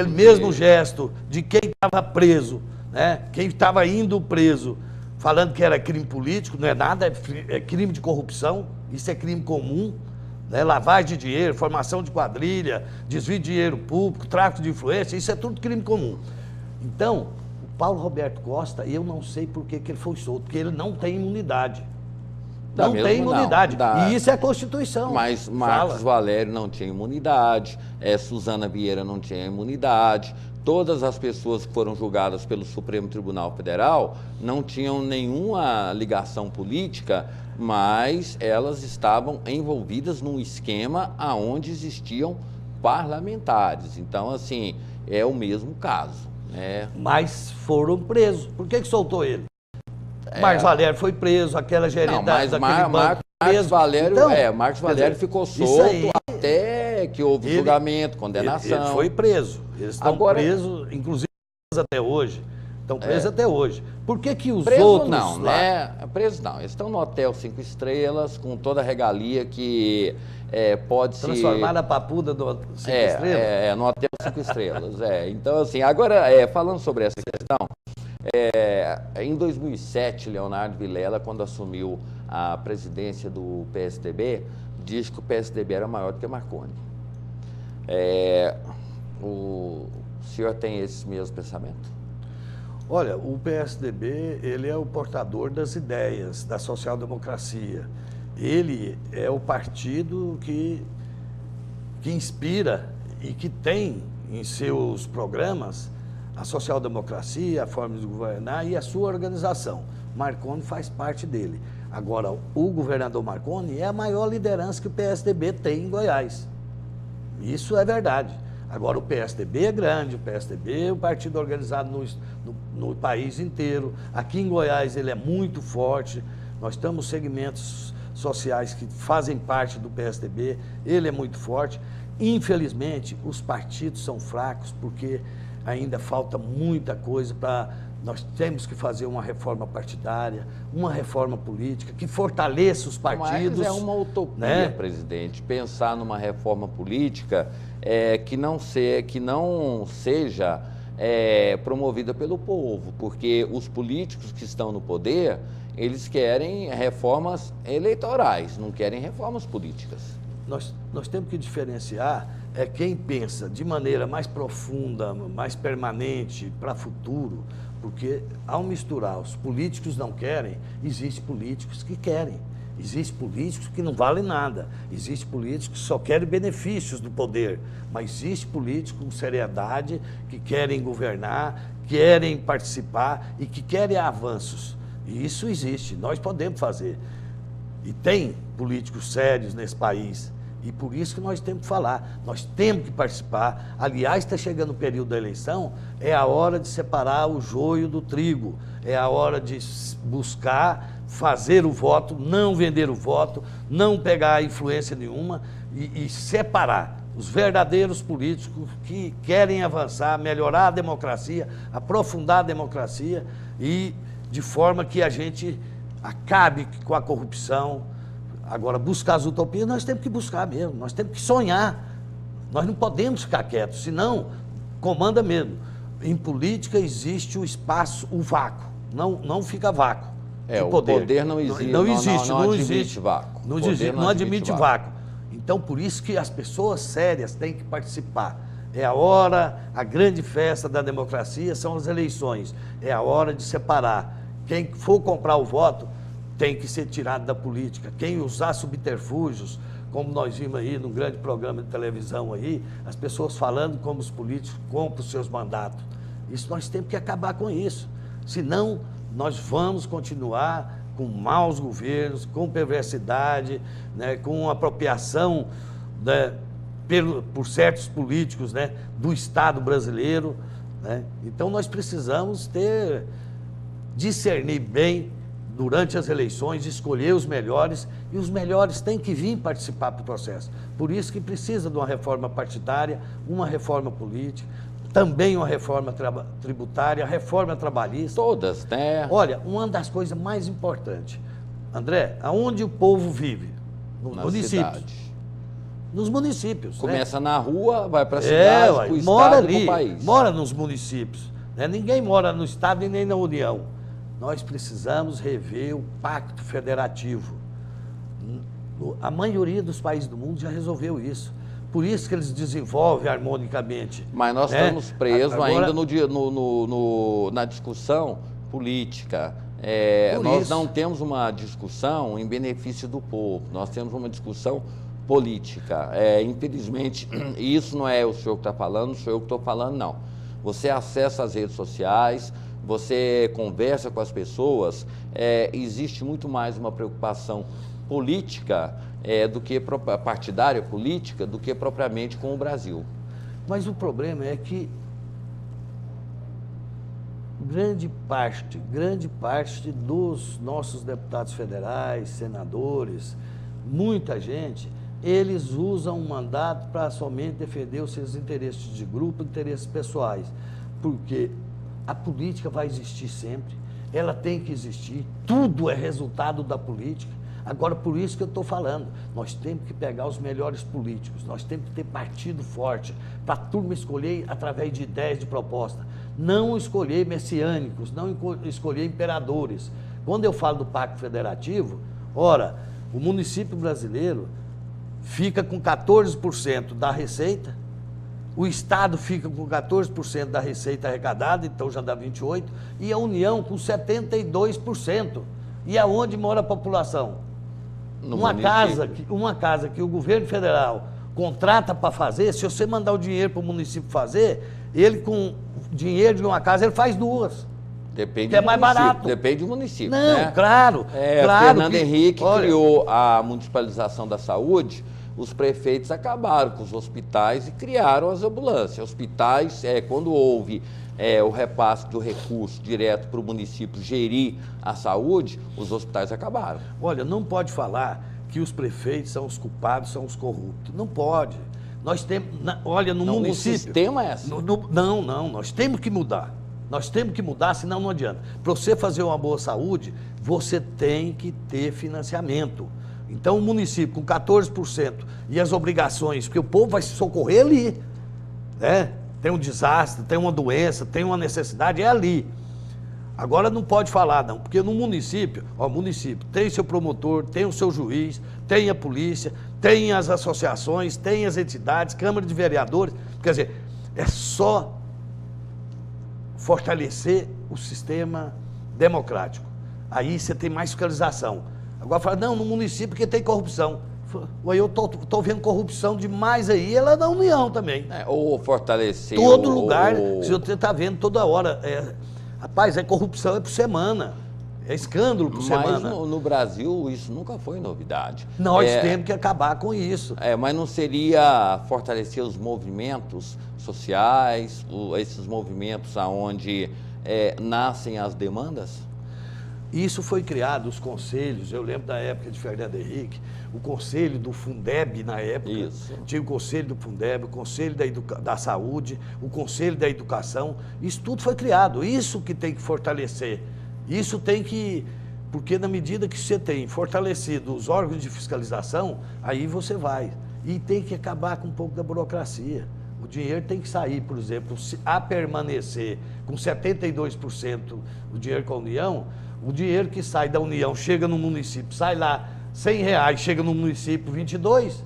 mesmo gesto de quem estava preso, né? Quem estava indo preso, falando que era crime político, não é nada, é crime de corrupção, isso é crime comum, né? Lavagem de dinheiro, formação de quadrilha, desvio de dinheiro público, tráfico de influência, isso é tudo crime comum. Então, o Paulo Roberto Costa, eu não sei por que ele foi solto, porque ele não tem imunidade. Não tem imunidade. E isso é a Constituição. Mas Marcos Valério não tinha imunidade, Suzana Vieira não tinha imunidade, todas as pessoas que foram julgadas pelo Supremo Tribunal Federal não tinham nenhuma ligação política, mas elas estavam envolvidas num esquema onde existiam parlamentares. Então, assim, é o mesmo caso, né? Mas foram presos. Por que soltou ele? Marcos Valério foi preso, aquela gerente daquele banco Marcos Valério, então, Marcos Valério ficou solto até que houve julgamento, condenação. Ele foi preso. Eles estão presos, inclusive até hoje. Estão presos até hoje. Por que os outros não, né? Presos não. Eles estão no Hotel 5 Estrelas, com toda a regalia que pode se... Transformar na papuda do 5 Estrelas? No Hotel 5 Estrelas. Então, assim, agora, falando sobre essa questão, em 2007, Leonardo Vilela, quando assumiu a presidência do PSDB, disse que o PSDB era maior do que Marconi. O senhor tem esse mesmo pensamento? Olha, o PSDB, ele é o portador das ideias da social-democracia. Ele é o partido que inspira e que tem em seus programas a social-democracia, a forma de governar e a sua organização. Marconi faz parte dele. Agora, o governador Marconi é a maior liderança que o PSDB tem em Goiás. Isso é verdade. Agora, o PSDB é grande, o PSDB é um partido organizado no país inteiro. Aqui em Goiás ele é muito forte. Nós temos segmentos sociais que fazem parte do PSDB, ele é muito forte. Infelizmente, os partidos são fracos porque ainda falta muita coisa para... Nós temos que fazer uma reforma partidária, uma reforma política que fortaleça os partidos. Mas é uma utopia, né, presidente, pensar numa reforma política que não seja promovida pelo povo, porque os políticos que estão no poder, eles querem reformas eleitorais, não querem reformas políticas. Nós temos que diferenciar quem pensa de maneira mais profunda, mais permanente, para o futuro, porque ao misturar os políticos não querem, existem políticos que querem, existem políticos que não valem nada, existem políticos que só querem benefícios do poder, mas existe políticos com seriedade que querem governar, querem participar e que querem avanços. E isso existe, nós podemos fazer. E tem políticos sérios nesse país. E por isso que nós temos que falar, nós temos que participar. Aliás, está chegando o período da eleição, é a hora de separar o joio do trigo, é a hora de buscar fazer o voto, não vender o voto, não pegar influência nenhuma e separar os verdadeiros políticos que querem avançar, melhorar a democracia, aprofundar a democracia e de forma que a gente acabe com a corrupção. Agora, buscar as utopias, nós temos que buscar mesmo, nós temos que sonhar. Nós não podemos ficar quietos, senão comanda mesmo. Em política existe o espaço, o vácuo, não fica vácuo. O poder não existe. Não existe, não admite vácuo. Não admite vácuo. Então, por isso que as pessoas sérias têm que participar. É a hora, a grande festa da democracia são as eleições. É a hora de separar. Quem for comprar o voto tem que ser tirado da política. Quem usar subterfúgios, como nós vimos aí num grande programa de televisão aí, as pessoas falando como os políticos compram os seus mandatos. Isso nós temos que acabar com isso. Senão, nós vamos continuar com maus governos, com perversidade, né, com apropriação, né, por certos políticos, né, do Estado brasileiro, né? Então, nós precisamos discernir bem durante as eleições, escolher os melhores, e os melhores têm que vir participar do processo. Por isso que precisa de uma reforma partidária, uma reforma política, também uma reforma tributária, reforma trabalhista. Todas, né? Olha, uma das coisas mais importantes, André, aonde o povo vive? Nos municípios. Nos municípios. Começa, né, na rua, vai para a cidade, para o estado, mora ali, para o país. Mora nos municípios. Né? Ninguém mora no estado e nem na União. Nós precisamos rever o Pacto Federativo. A maioria dos países do mundo já resolveu isso. Por isso que eles desenvolvem harmonicamente. Mas nós estamos presos ainda na discussão política. Nós não temos uma discussão em benefício do povo, nós temos uma discussão política. Infelizmente, isso não é o senhor que está falando, não sou eu que estou falando, não. Você acessa as redes sociais, você conversa com as pessoas, existe muito mais uma preocupação política do que partidária política, do que propriamente com o Brasil. Mas o problema é que grande parte dos nossos deputados federais, senadores, muita gente, eles usam o mandato para somente defender os seus interesses de grupo, interesses pessoais, porque a política vai existir sempre, ela tem que existir, tudo é resultado da política. Agora, por isso que eu estou falando, nós temos que pegar os melhores políticos, nós temos que ter partido forte, para a turma escolher através de ideias, de proposta, não escolher messiânicos, não escolher imperadores. Quando eu falo do Pacto Federativo, ora, o município brasileiro fica com 14% da receita o Estado fica com 14% da receita arrecadada, então já dá 28%, e a União com 72%. E aonde mora a população? Uma casa que o governo federal contrata para fazer, se você mandar o dinheiro para o município fazer, ele com dinheiro de uma casa, ele faz duas. Depende que é mais barato. Depende do município. Não, né? claro. Fernando Henrique criou a municipalização da saúde, os prefeitos acabaram com os hospitais e criaram as ambulâncias. Hospitais, quando houve o repasse do recurso direto para o município gerir a saúde, os hospitais acabaram. Olha, não pode falar que os prefeitos são os culpados, são os corruptos. Não pode. Nós temos, olha, no município... O sistema é assim. Não, nós temos que mudar. Nós temos que mudar, senão não adianta. Para você fazer uma boa saúde, você tem que ter financiamento. Então, o município com 14% e as obrigações, porque o povo vai se socorrer ali, né? Tem um desastre, tem uma doença, tem uma necessidade, é ali. Agora não pode falar, não, porque no município, o município tem seu promotor, tem o seu juiz, tem a polícia, tem as associações, tem as entidades, Câmara de Vereadores, quer dizer, é só fortalecer o sistema democrático. Aí você tem mais fiscalização. Agora fala, não, no município porque tem corrupção. Eu estou vendo corrupção demais aí, ela é da União também. Ou fortalecer... Todo lugar, você está vendo toda hora. Rapaz, corrupção por semana. É escândalo por semana. Mas no Brasil isso nunca foi novidade. Nós temos que acabar com isso. Mas não seria fortalecer os movimentos sociais, esses movimentos onde nascem as demandas? Isso foi criado, os conselhos, eu lembro da época de Fernando Henrique, o conselho do Fundeb na época, tinha o conselho do Fundeb, o conselho da saúde, o conselho da educação, isso tudo foi criado, isso que tem que fortalecer, isso tem que, porque na medida que você tem fortalecido os órgãos de fiscalização, aí você vai, e tem que acabar com um pouco da burocracia. O dinheiro tem que sair, por exemplo, a permanecer com 72% do dinheiro com a União, o dinheiro que sai da União chega no município, sai lá R$100, chega no município 22,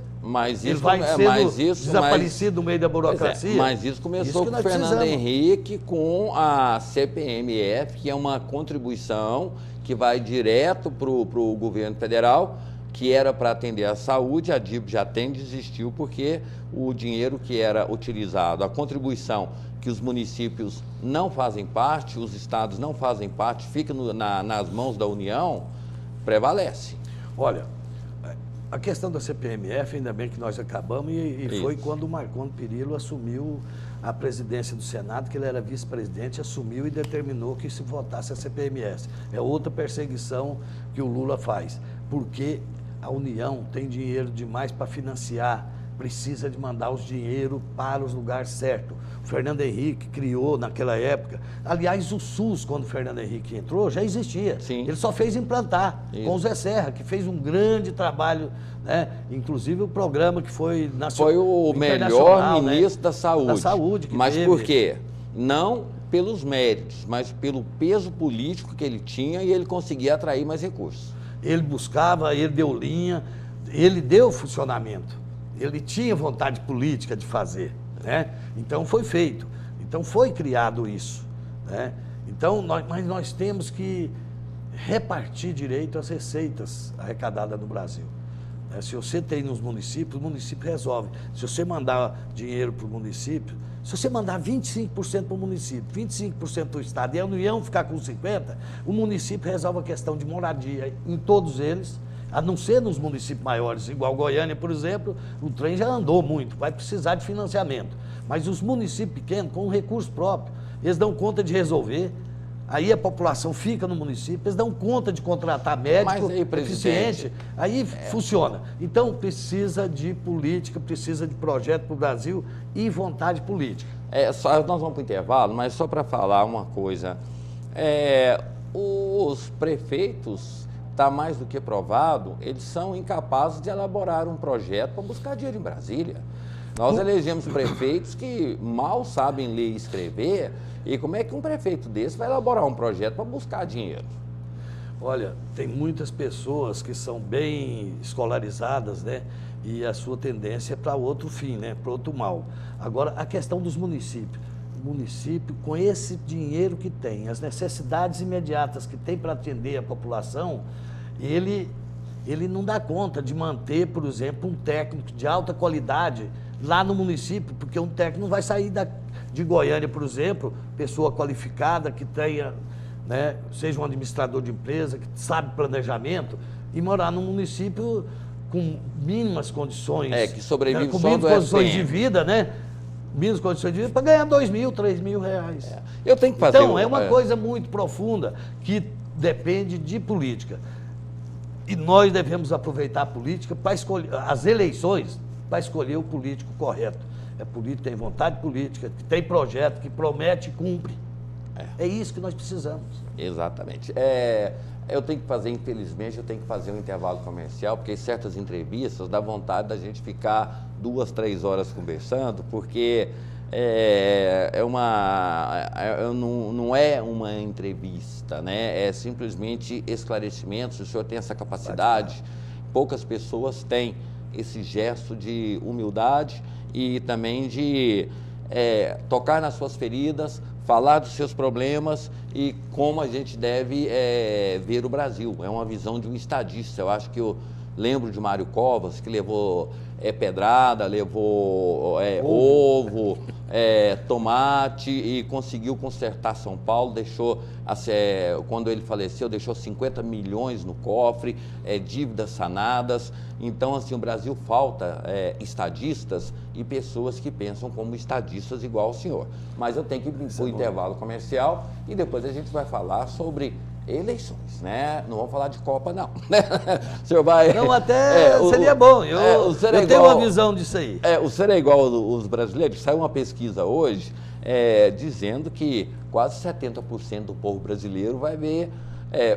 ele vai sendo desaparecido no meio da burocracia. Mas isso começou com o Fernando Henrique, com a CPMF, que é uma contribuição que vai direto para o governo federal, que era para atender a saúde, a DIB já desistiu, porque o dinheiro que era utilizado, a contribuição que os municípios não fazem parte, os estados não fazem parte, fica nas mãos da União, prevalece. Olha, a questão da CPMF, ainda bem que nós acabamos, e foi quando o Marconi Perillo assumiu a presidência do Senado, que ele era vice-presidente, assumiu e determinou que se votasse a CPMF. É outra perseguição que o Lula faz, porque a União tem dinheiro demais para financiar, precisa de mandar os dinheiro para os lugares certos. O Fernando Henrique criou naquela época, aliás, o SUS, quando o Fernando Henrique entrou, já existia. Sim. Ele só fez implantar, com o Zé Serra, que fez um grande trabalho, né? Inclusive o programa que foi nacional. Foi o melhor ministro, né? Da saúde. Da saúde. Mas teve. Por quê? Não pelos méritos, mas pelo peso político que ele tinha, e ele conseguia atrair mais recursos. Ele buscava, ele deu linha, ele deu funcionamento. Ele tinha vontade política de fazer, né? Então foi feito, então foi criado isso, né? Então, mas nós temos que repartir direito as receitas arrecadadas no Brasil, né? Se você tem nos municípios, o município resolve. Se você mandar dinheiro para o município, se você mandar 25% para o município, 25% para o Estado e a União ficar com 50%, o município resolve a questão de moradia em todos eles, a não ser nos municípios maiores, igual Goiânia, por exemplo, o trem já andou muito, vai precisar de financiamento. Mas os municípios pequenos, com recurso próprio, eles dão conta de resolver, aí a população fica no município, eles dão conta de contratar médico eficiente, aí funciona. Então, precisa de política, precisa de projeto para o Brasil e vontade política. Nós vamos para o intervalo, mas só para falar uma coisa, os prefeitos... Está mais do que provado, eles são incapazes de elaborar um projeto para buscar dinheiro em Brasília. Nós elegemos prefeitos que mal sabem ler e escrever, e como é que um prefeito desse vai elaborar um projeto para buscar dinheiro? Olha, tem muitas pessoas que são bem escolarizadas, né? e a sua tendência é para outro fim, né? Para outro mal. Agora, a questão dos municípios. O município, com esse dinheiro que tem, as necessidades imediatas que tem para atender a população, ele não dá conta de manter, por exemplo, um técnico de alta qualidade lá no município, porque um técnico não vai sair de Goiânia, por exemplo, pessoa qualificada, que tenha, né, seja um administrador de empresa, que sabe planejamento, e morar num município com mínimas condições. Que sobrevive com só mínimas do condições FM. de vida, né? Mínimas condições de vida para ganhar 2.000, 3.000 reais. Eu tenho que fazer... Então, é uma coisa muito profunda que depende de política. E nós devemos aproveitar a política para escolher as eleições, para escolher o político correto. É político que tem vontade política, que tem projeto, que promete e cumpre. É isso que nós precisamos. Exatamente. Eu tenho que fazer, infelizmente, eu tenho que fazer um intervalo comercial, porque em certas entrevistas dá vontade da gente ficar 2, 3 horas conversando, porque não é uma entrevista, né? É simplesmente esclarecimentos. O senhor tem essa capacidade, poucas pessoas têm esse gesto de humildade e também de tocar nas suas feridas, falar dos seus problemas e como a gente deve ver o Brasil. É uma visão de um estadista. Eu acho que eu lembro de Mário Covas, que levou pedrada, levou ovo, tomate e conseguiu consertar São Paulo, deixou, quando ele faleceu, deixou 50 milhões no cofre, dívidas sanadas. Então, assim, o Brasil falta estadistas e pessoas que pensam como estadistas igual ao senhor. Mas eu tenho que ir para o intervalo comercial e depois a gente vai falar sobre eleições, né? Não vamos falar de Copa, não. O senhor vai... Não, até seria bom. Eu tenho uma visão disso aí. O senhor é igual os brasileiros. Saiu uma pesquisa hoje dizendo que quase 70% do povo brasileiro vai ver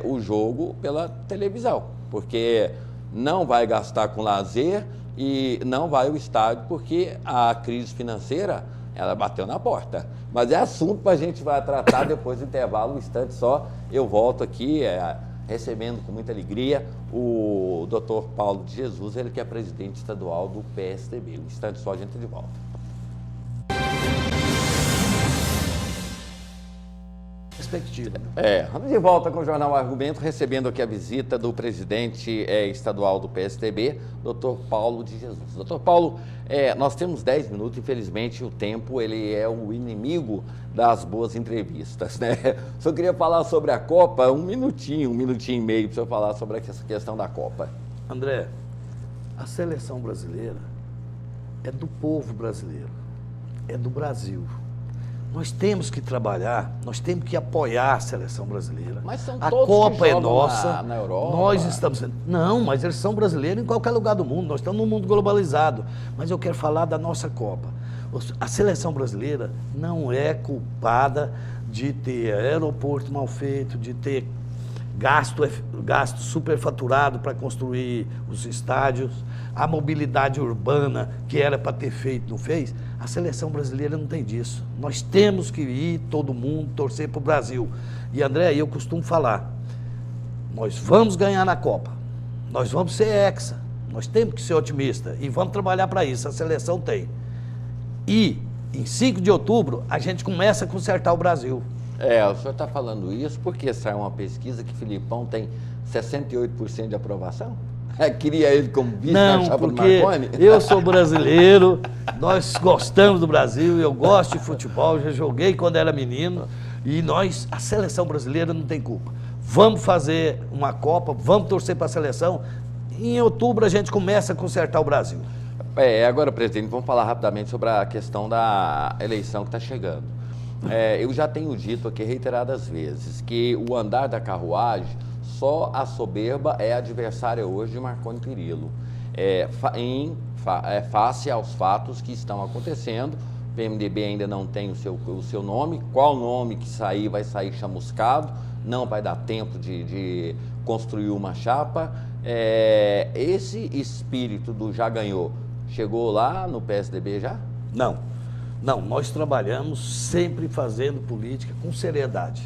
o jogo pela televisão, porque não vai gastar com lazer e não vai ao estádio porque a crise financeira, ela bateu na porta. Mas é assunto para a gente vai tratar depois do intervalo, um instante só. Eu volto aqui recebendo com muita alegria o Dr. Paulo de Jesus, ele que é presidente estadual do PSDB. Um instante só, a gente de volta. Perspectiva. Vamos de volta com o Jornal Argumento, recebendo aqui a visita do presidente estadual do PSDB, Dr. Paulo de Jesus. Dr. Paulo, nós temos 10 minutos, infelizmente o tempo ele é o inimigo das boas entrevistas, né? Só queria falar sobre a Copa, um minutinho e meio para o senhor falar sobre essa questão da Copa. André, a seleção brasileira é do povo brasileiro, é do Brasil. Nós temos que trabalhar, nós temos que apoiar a seleção brasileira. Mas são a todos Copa que é jogam nossa. na Europa. Nós estamos. Não, mas eles são brasileiros em qualquer lugar do mundo. Nós estamos num mundo globalizado. Mas eu quero falar da nossa Copa. A seleção brasileira não é culpada de ter aeroporto mal feito, de ter gasto superfaturado para construir os estádios, a mobilidade urbana que era para ter feito, não fez. A seleção brasileira não tem disso. Nós temos que ir, todo mundo, torcer para o Brasil. E, André, eu costumo falar, nós vamos ganhar na Copa, nós vamos ser hexa, nós temos que ser otimistas e vamos trabalhar para isso, a seleção tem. E, em 5 de outubro, a gente começa a consertar o Brasil. O senhor está falando isso porque saiu uma pesquisa que Filipão tem 68% de aprovação? Queria ele como vice na chapa do Marconi? Eu sou brasileiro, nós gostamos do Brasil, eu gosto de futebol, já joguei quando era menino, e a seleção brasileira não tem culpa. Vamos fazer uma Copa, vamos torcer para a seleção, e em outubro a gente começa a consertar o Brasil. Agora, presidente, vamos falar rapidamente sobre a questão da eleição que está chegando. Eu já tenho dito aqui reiteradas vezes que o andar da carruagem, só a soberba é adversária hoje de Marconi Perillo. Face aos fatos que estão acontecendo, o PMDB ainda não tem o seu nome, qual nome que sair vai sair chamuscado, não vai dar tempo de construir uma chapa. Esse espírito do já ganhou, chegou lá no PSDB já? Não, nós trabalhamos sempre fazendo política com seriedade,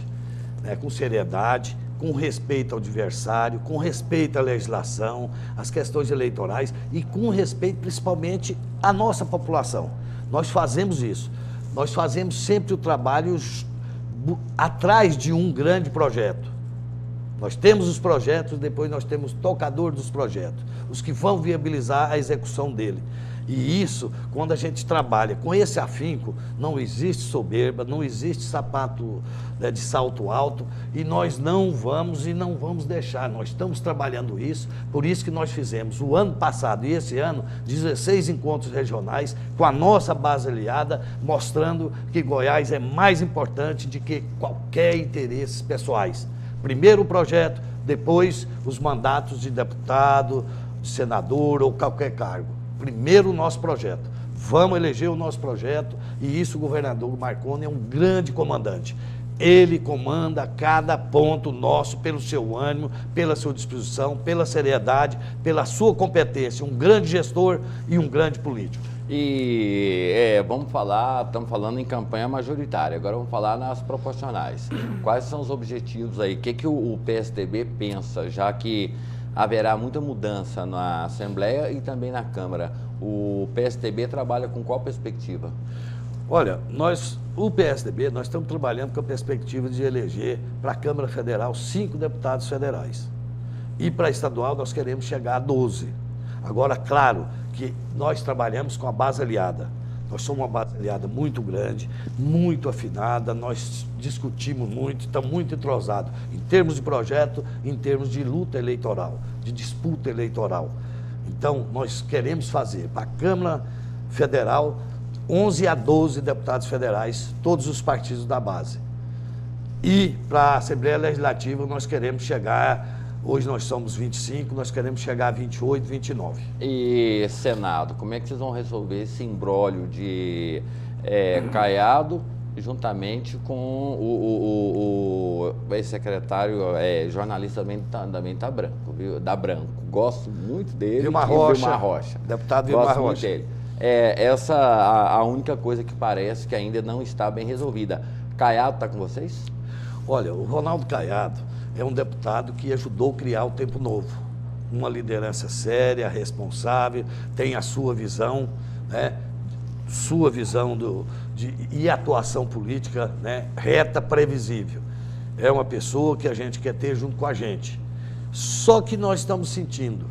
com seriedade, com respeito ao adversário, com respeito à legislação, às questões eleitorais e com respeito principalmente à nossa população. Nós fazemos isso. Nós fazemos sempre o trabalho atrás de um grande projeto. Nós temos os projetos, depois nós temos o tocador dos projetos, os que vão viabilizar a execução dele. E isso, quando a gente trabalha com esse afinco, não existe soberba, não existe sapato, né, de salto alto, e nós não vamos deixar. Nós estamos trabalhando isso, por isso que nós fizemos o ano passado e esse ano 16 encontros regionais com a nossa base aliada, mostrando que Goiás é mais importante do que qualquer interesses pessoais. Primeiro o projeto, depois os mandatos de deputado, de senador ou qualquer cargo. Primeiro o nosso projeto. Vamos eleger o nosso projeto e isso o governador Marconi é um grande comandante. Ele comanda cada ponto nosso pelo seu ânimo, pela sua disposição, pela seriedade, pela sua competência. Um grande gestor e um grande político. E vamos falar, estamos falando em campanha majoritária, agora vamos falar nas proporcionais. Quais são os objetivos aí? O que o PSDB pensa, já que haverá muita mudança na Assembleia e também na Câmara? O PSDB trabalha com qual perspectiva? Olha, o PSDB, nós estamos trabalhando com a perspectiva de eleger para a Câmara Federal 5 deputados federais. E para a estadual nós queremos chegar a 12. Agora, claro que nós trabalhamos com a base aliada. Nós somos uma base aliada muito grande, muito afinada, nós discutimos muito, estamos muito entrosados em termos de projeto, em termos de luta eleitoral, de disputa eleitoral. Então, nós queremos fazer para a Câmara Federal 11 a 12 deputados federais, todos os partidos da base. E para a Assembleia Legislativa nós queremos chegar, hoje nós somos 25, nós queremos chegar a 28, 29. E Senado, como é que vocês vão resolver esse imbróglio de Caiado, juntamente com o ex-secretário, jornalista também tá branco, viu? Da Branco. Gosto muito dele. Vilmar Rocha. Deputado Vilmar Rocha. Dele. Essa a única coisa que parece que ainda não está bem resolvida. Caiado está com vocês? Olha, o Ronaldo Caiado é um deputado que ajudou a criar o Tempo Novo. Uma liderança séria, responsável, tem a sua visão, né? Sua visão e atuação política, né? Reta, previsível. É uma pessoa que a gente quer ter junto com a gente. Só que nós estamos sentindo,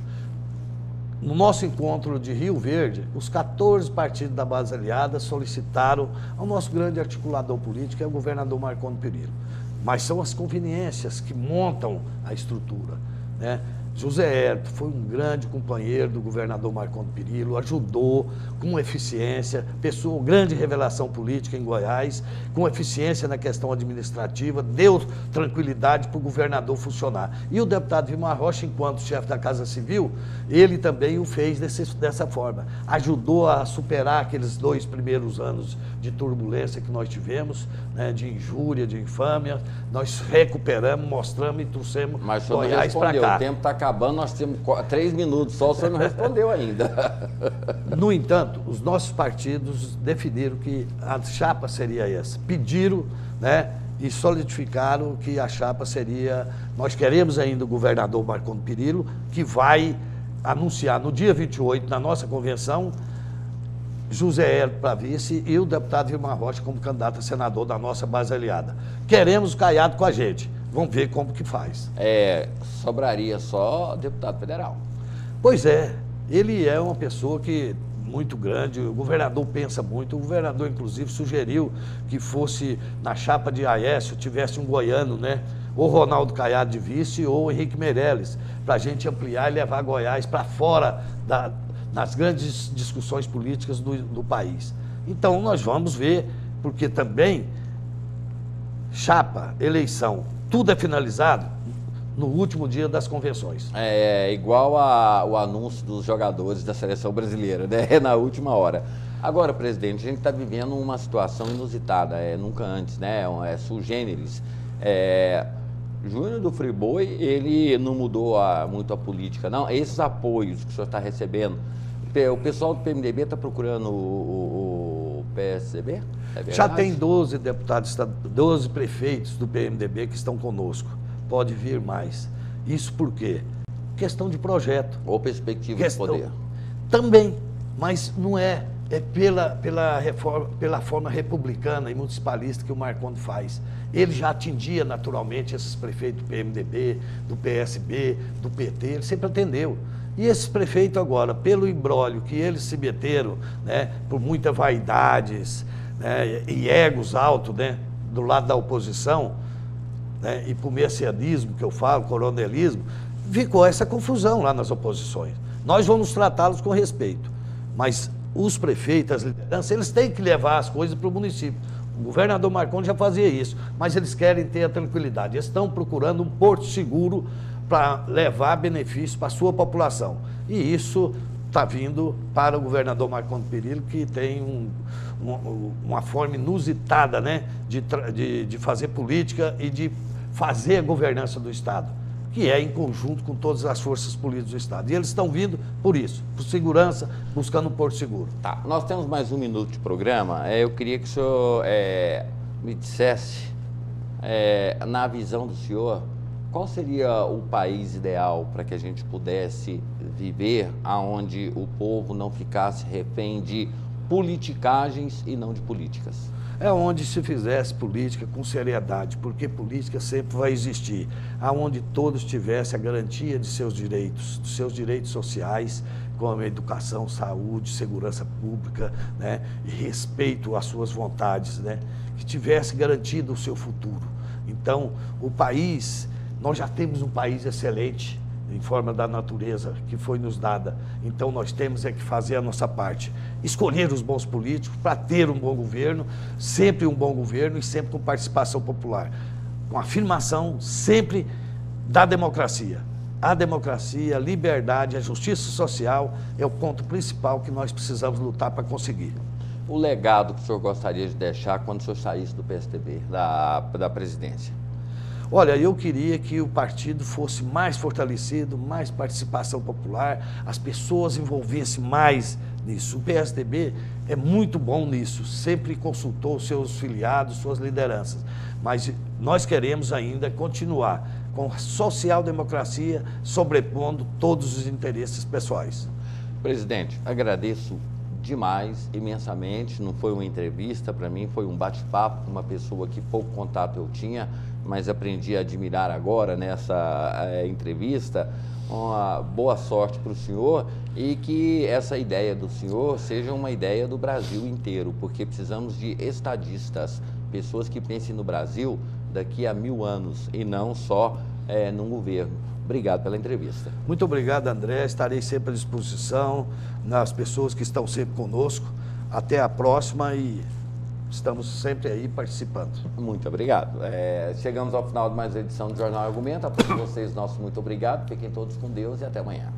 no nosso encontro de Rio Verde, os 14 partidos da base aliada solicitaram ao nosso grande articulador político, que é o governador Marconi Perillo. Mas são as conveniências que montam a estrutura, né? José Hélio foi um grande companheiro do governador Marconi Perillo, ajudou com eficiência, grande revelação política em Goiás, com eficiência na questão administrativa, deu tranquilidade para o governador funcionar. E o deputado Vilmar Rocha, enquanto chefe da Casa Civil, ele também o fez dessa forma. Ajudou a superar aqueles 2 primeiros anos de turbulência que nós tivemos, né, de injúria, de infâmia. Nós recuperamos, mostramos e trouxemos Goiás para cá. O tempo está acabando, nós temos 3 minutos só, o senhor não respondeu ainda. No entanto, os nossos partidos definiram que a chapa seria essa. Pediram, né, e solidificaram que a chapa seria... Nós queremos ainda o governador Marconi Perillo, que vai anunciar no dia 28, na nossa convenção, José Hélio para vice e o deputado Vilmar Rocha como candidato a senador da nossa base aliada. Queremos Caiado com a gente. Vamos ver como que faz. Sobraria só deputado federal. Pois é, ele é uma pessoa que muito grande, o governador pensa muito, o governador inclusive sugeriu que fosse na chapa de Aécio, tivesse um goiano, né? Ou Ronaldo Caiado de vice ou Henrique Meirelles, para a gente ampliar e levar Goiás para fora nas grandes discussões políticas do país. Então nós vamos ver, porque também chapa, eleição, tudo é finalizado no último dia das convenções. É igual o anúncio dos jogadores da seleção brasileira, né? Na última hora. Agora, presidente, a gente está vivendo uma situação inusitada, nunca antes, né? Sui generis. Júnior do Friboi, ele não mudou muito a política, não. Esses apoios que o senhor está recebendo, o pessoal do PMDB está procurando o PSDB? Já tem 12 deputados, 12 prefeitos do PMDB que estão conosco. pode vir mais. Isso por quê? Questão de projeto. Ou perspectiva de poder. Também, mas não é. É pela forma republicana e municipalista que o Marcondes faz. Ele já atendia naturalmente esses prefeitos do PMDB, do PSB, do PT, ele sempre atendeu. E esses prefeitos agora, pelo imbróglio que eles se meteram, né, por muitas vaidades, né, e egos altos, né, do lado da oposição, né, e por messianismo que eu falo, coronelismo, ficou essa confusão lá nas oposições. Nós vamos tratá-los com respeito, mas os prefeitos, as lideranças, eles têm que levar as coisas para o município. O governador Marcondes já fazia isso, mas eles querem ter a tranquilidade. Eles estão procurando um porto seguro para levar benefícios para a sua população. E isso está vindo para o governador Marcondes Perillo, que tem uma forma inusitada, né, de fazer política e de fazer a governança do Estado, que é em conjunto com todas as forças políticas do Estado. E eles estão vindo por isso, por segurança, buscando um porto seguro. Tá, nós temos mais 1 minuto de programa. Eu queria que o senhor me dissesse, na visão do senhor, qual seria o país ideal para que a gente pudesse viver aonde o povo não ficasse refém de politicagens e não de políticas? É onde se fizesse política com seriedade, porque política sempre vai existir, aonde todos tivessem a garantia de seus direitos sociais, como a educação, saúde, segurança pública, né, e respeito às suas vontades, né, que tivesse garantido o seu futuro. Então, o país, nós já temos um país excelente, em forma da natureza que foi nos dada. Então nós temos que fazer a nossa parte, escolher os bons políticos para ter um bom governo, sempre um bom governo e sempre com participação popular, com afirmação sempre da democracia. A democracia, a liberdade, a justiça social é o ponto principal que nós precisamos lutar para conseguir. O legado que o senhor gostaria de deixar quando o senhor saísse do PSDB, da presidência? Olha, eu queria que o partido fosse mais fortalecido, mais participação popular, as pessoas envolvessem mais nisso. O PSDB é muito bom nisso, sempre consultou seus filiados, suas lideranças, mas nós queremos ainda continuar com a social-democracia, sobrepondo todos os interesses pessoais. Presidente, agradeço demais, imensamente, não foi uma entrevista para mim, foi um bate-papo com uma pessoa que pouco contato eu tinha, mas aprendi a admirar agora nessa entrevista. Uma boa sorte para o senhor e que essa ideia do senhor seja uma ideia do Brasil inteiro, porque precisamos de estadistas, pessoas que pensem no Brasil daqui a 1000 anos e não só num governo. Obrigado pela entrevista. Muito obrigado, André. Estarei sempre à disposição, nas pessoas que estão sempre conosco. Até a próxima e estamos sempre aí participando. Muito obrigado. Chegamos ao final de mais uma edição do Jornal Argumento. A todos vocês, nosso muito obrigado. Fiquem todos com Deus e até amanhã.